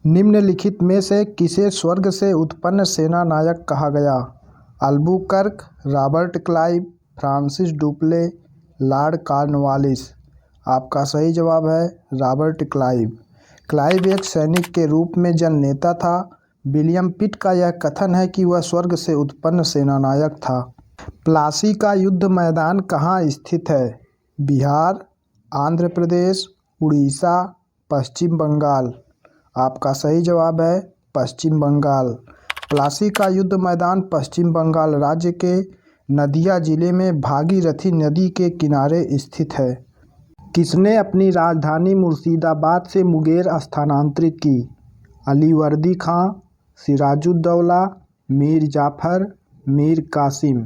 निम्नलिखित में से किसे स्वर्ग से उत्पन्न सेना नायक कहा गया? Albuquerque, Robert Clive, Francis Dupleix, Lord Cornwallis. आपका सही जवाब है रॉबर्ट क्लाइव। क्लाइव एक सैनिक के रूप में जननेता था। विलियम पिट का यह कथन है कि वह स्वर्ग से उत्पन्न सेनानायक था। प्लासी का युद्ध मैदान कहाँ स्थित है? बिहार, आंध्र प्रदेश, उड़ीसा, पश्चिम बंगाल। आपका सही जवाब है पश्चिम बंगाल। प्लासी का युद्ध मैदान पश्चिम बंगाल राज्य के नदिया जिले में भागीरथी नदी के किनारे स्थित है। किसने अपनी राजधानी मुर्शिदाबाद से मुंगेर स्थानांतरित की? अलीवर्दी खां, सिराजुद्दौला, मीर जाफर, मीर कासिम।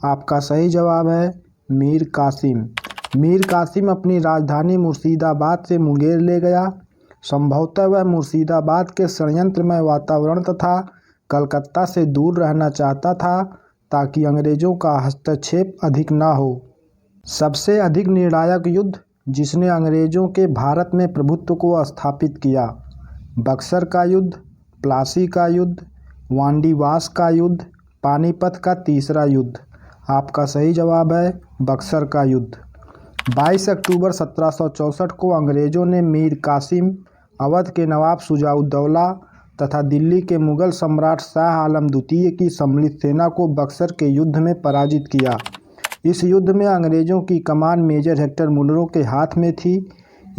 आपका सही जवाब है मीर कासिम। मीर कासिम अपनी राजधानी मुर्शिदाबाद से मुंगेर ले गया। संभवतः वह मुर्शिदाबाद के षड्यंत्रमय वातावरण तथा कलकत्ता से दूर रहना चाहता था ताकि अंग्रेजों का हस्तक्षेप अधिक न हो। सबसे अधिक निर्णायक युद्ध जिसने अंग्रेजों के भारत में प्रभुत्व को स्थापित किया? बक्सर का युद्ध, प्लासी का युद्ध, वांडीवास का युद्ध, पानीपत का तीसरा युद्ध। आपका सही जवाब है बक्सर का युद्ध। 22 अक्टूबर 1764 को अंग्रेजों ने मीर कासिम, अवध के नवाब शुजाउद्दौला तथा दिल्ली के मुगल सम्राट शाह आलम द्वितीय की सम्मिलित सेना को बक्सर के युद्ध में पराजित किया। इस युद्ध में अंग्रेजों की कमान मेजर हेक्टर मुनरो के हाथ में थी।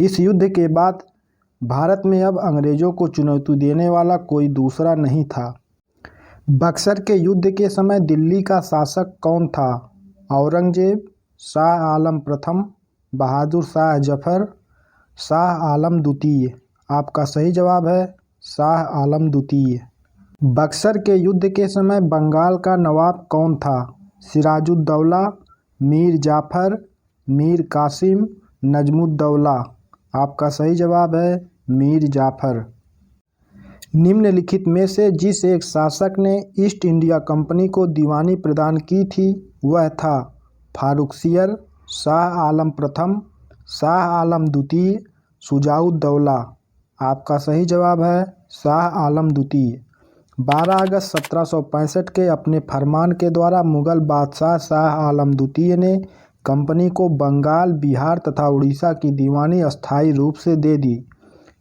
इस युद्ध के बाद भारत में अब अंग्रेजों को चुनौती देने वाला कोई दूसरा नहीं था। बक्सर के युद्ध के समय दिल्ली का शासक कौन था? औरंगजेब, शाह आलम प्रथम, बहादुर शाह जफर, शाह आलम द्वितीय। आपका सही जवाब है शाह आलम द्वितीय। बक्सर के युद्ध के समय बंगाल का नवाब कौन था? सिराजुद्दौला, मीर जाफर, मीर कासिम, नजमुद्दौला। आपका सही जवाब है मीर जाफर। निम्नलिखित में से जिस एक शासक ने ईस्ट इंडिया कंपनी को दीवानी प्रदान की थी वह था? फारुखसियर, शाह आलम प्रथम, शाह आलम द्वितीय, शुजाउद्दौला। आपका सही जवाब है शाह आलम द्वितीय। 12 अगस्त 1765 के अपने फरमान के द्वारा मुगल बादशाह शाह आलम द्वितीय ने कंपनी को बंगाल, बिहार तथा उड़ीसा की दीवानी अस्थायी रूप से दे दी।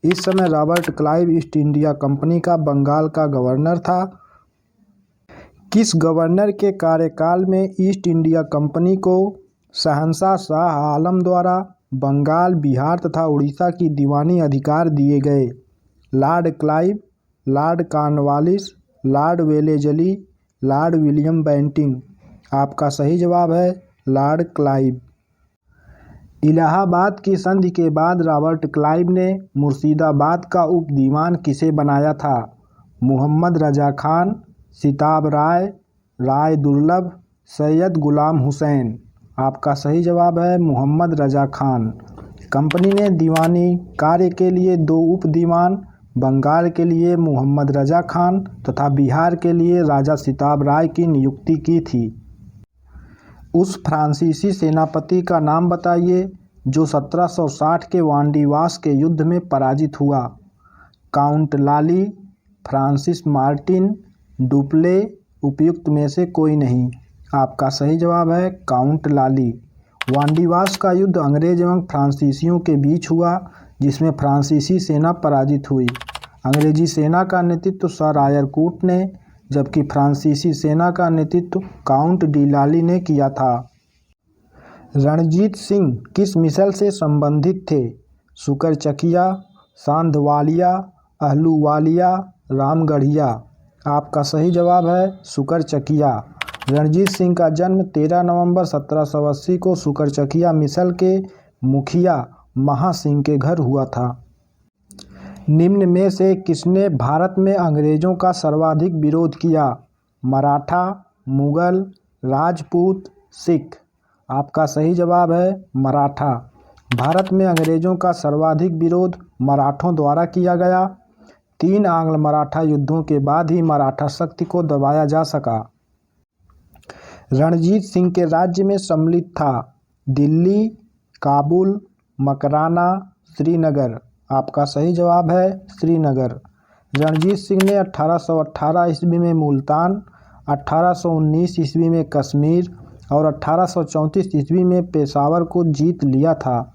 इस समय Robert Clive east India company का बंगाल का गवर्नर था। किस गवर्नर के कार्यकाल में ईस्ट इंडिया कंपनी को शहंशाह शाह आलम द्वारा बंगाल, बिहार तथा उड़ीसा की दीवानी अधिकार दिए गए? Lord Clive, Lord Cornwallis, Lord Wellesley, Lord William Bentinck. आपका सही जवाब है लॉर्ड क्लाइव। इलाहाबाद की संधि के बाद रॉबर्ट क्लाइव ने मुर्शिदाबाद का उप दीवान किसे बनाया था? मुहम्मद रजा खान, सिताब राय, राय दुर्लभ, सैयद गुलाम हुसैन। आपका सही जवाब है मुहम्मद रजा खान। कंपनी ने दीवानी कार्य के लिए 2 उप दीवान, बंगाल के लिए मुहम्मद रजा खान तथा बिहार के लिए राजा सिताब राय की नियुक्ति की थी। उस फ्रांसीसी सेनापति का नाम बताइए जो 1760 के वांडीवास के युद्ध में पराजित हुआ? काउंट लाली, फ्रांसिस मार्टिन, डुप्ले। उपयुक्त में से कोई नहीं। आपका सही जवाब है काउंट लाली। वांडीवास का युद्ध अंग्रेज एवं फ्रांसीसियों के बीच हुआ जिसमें फ्रांसीसी सेना पराजित हुई। अंग्रेजी सेना का नेतृत्व सर आयरकूट ने जबकि फ्रांसीसी सेना का नेतृत्व काउंट डी लाली ने किया था। रणजीत सिंह किस मिसल से संबंधित थे? सुकरचकिया, सांधवालिया, अहलूवालिया, रामगढ़िया। आपका सही जवाब है सुकरचकिया। रणजीत सिंह का जन्म 13 नवंबर 1780 को सुकरचकिया मिसल के मुखिया महासिंह के घर हुआ था। निम्न में से किसने भारत में अंग्रेजों का सर्वाधिक विरोध किया? मराठा, मुगल, राजपूत, सिख। आपका सही जवाब है मराठा। भारत में अंग्रेजों का सर्वाधिक विरोध मराठों द्वारा किया गया। 3 आंग्ल मराठा युद्धों के बाद ही मराठा शक्ति को दबाया जा सका। रणजीत सिंह के राज्य में सम्मिलित था दिल्ली, काबुल, मकराना, श्रीनगर। आपका सही जवाब है श्रीनगर। रणजीत सिंह ने 1818 ईस्वी में मुल्तान, 1819 ईस्वी में कश्मीर और 1834 ईस्वी में पेशावर को जीत लिया था।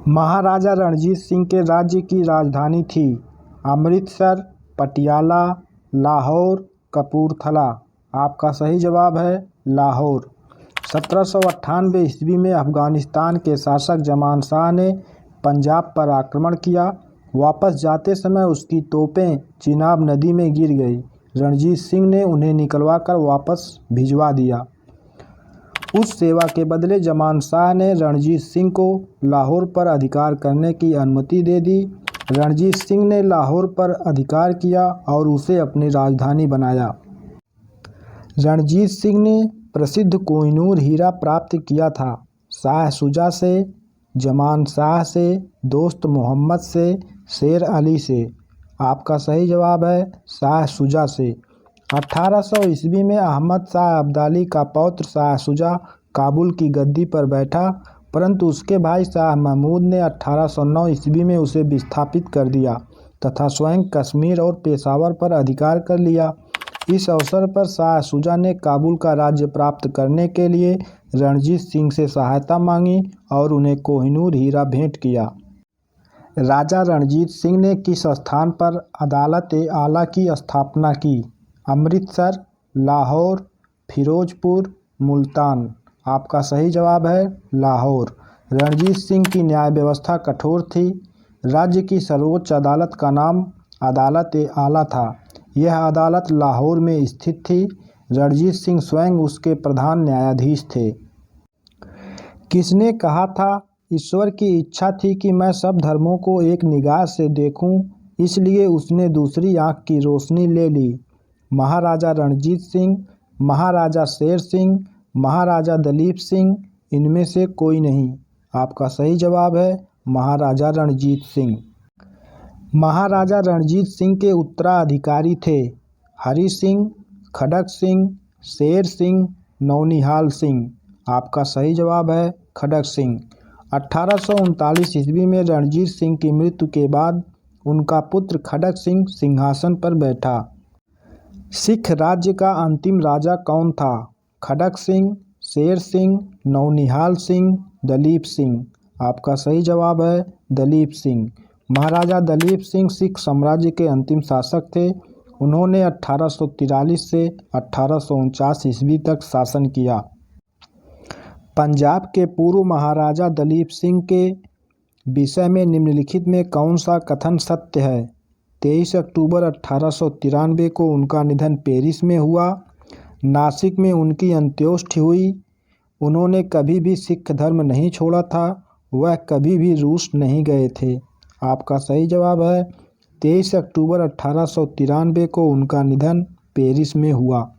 महाराजा रणजीत सिंह के राज्य की राजधानी थी अमृतसर, पटियाला, लाहौर, कपूरथला। आपका सही जवाब है लाहौर। 1798 ईस्वी में अफगानिस्तान के शासक जमान शाह ने पंजाब पर आक्रमण किया। वापस जाते समय उसकी तोपें चिनाब नदी में गिर गई। रणजीत सिंह ने उन्हें निकलवाकर वापस भिजवा दिया। उस सेवा के बदले जमान शाह ने रणजीत सिंह को लाहौर पर अधिकार करने की अनुमति दे दी। रणजीत सिंह ने लाहौर पर अधिकार किया और उसे अपनी राजधानी बनाया। रणजीत सिंह ने प्रसिद्ध कोहिनूर हीरा प्राप्त किया था शाह शुजा से, जमान शाह से, दोस्त मोहम्मद से, शेर अली से। आपका सही जवाब है शाह शुजा से। 1800 ईस्वी में अहमद शाह अब्दाली का पौत्र शाह शुजा काबुल की गद्दी पर बैठा, परंतु उसके भाई शाह महमूद ने 1809 ईस्वी में उसे विस्थापित कर दिया तथा स्वयं कश्मीर और पेशावर पर अधिकार कर लिया। इस अवसर पर शाह शुजा ने काबुल का राज्य प्राप्त करने के लिए रणजीत सिंह से सहायता मांगी और उन्हें कोहिनूर हीरा भेंट किया। राजा रणजीत सिंह ने किस स्थान पर अदालत-ए-आला की स्थापना की? अमृतसर, लाहौर, फिरोजपुर, मुल्तान। आपका सही जवाब है लाहौर। रणजीत सिंह की न्याय व्यवस्था कठोर थी। राज्य की सर्वोच्च अदालत का नाम अदालत-ए-आला था। यह अदालत लाहौर में स्थित थी। रणजीत सिंह स्वयं उसके प्रधान न्यायाधीश थे। किसने कहा था, ईश्वर की इच्छा थी कि मैं सब धर्मों को एक निगाह से देखूं, इसलिए उसने दूसरी आंख की रोशनी ले ली? महाराजा रणजीत सिंह, महाराजा शेर सिंह, महाराजा दलीप सिंह, इनमें से कोई नहीं। आपका सही जवाब है महाराजा रणजीत सिंह। महाराजा रणजीत सिंह के उत्तराधिकारी थे हरि सिंह, खड़क सिंह, शेर सिंह, नौनिहाल सिंह। आपका सही जवाब है खड़क सिंह। 1839 ईस्वी में रणजीत सिंह की मृत्यु के बाद उनका पुत्र खड़क सिंह सिंहासन पर बैठा। सिख राज्य का अंतिम राजा कौन था? खड़क सिंह, शेर सिंह, नौनिहाल सिंह, दलीप सिंह। आपका सही जवाब है दलीप सिंह। महाराजा दलीप सिंह सिख साम्राज्य के अंतिम शासक थे। उन्होंने 1843 से 1849 ईस्वी तक शासन किया। पंजाब के पूर्व महाराजा दलीप सिंह के विषय में निम्नलिखित में कौन सा कथन सत्य है? 23 अक्टूबर 1893 को उनका निधन पेरिस में हुआ। नासिक में उनकी अंत्येष्टि हुई। उन्होंने कभी भी सिख धर्म नहीं छोड़ा था। वह कभी भी रूस नहीं गए थे। आपका सही जवाब है 23 अक्टूबर 1893 को उनका निधन पेरिस में हुआ।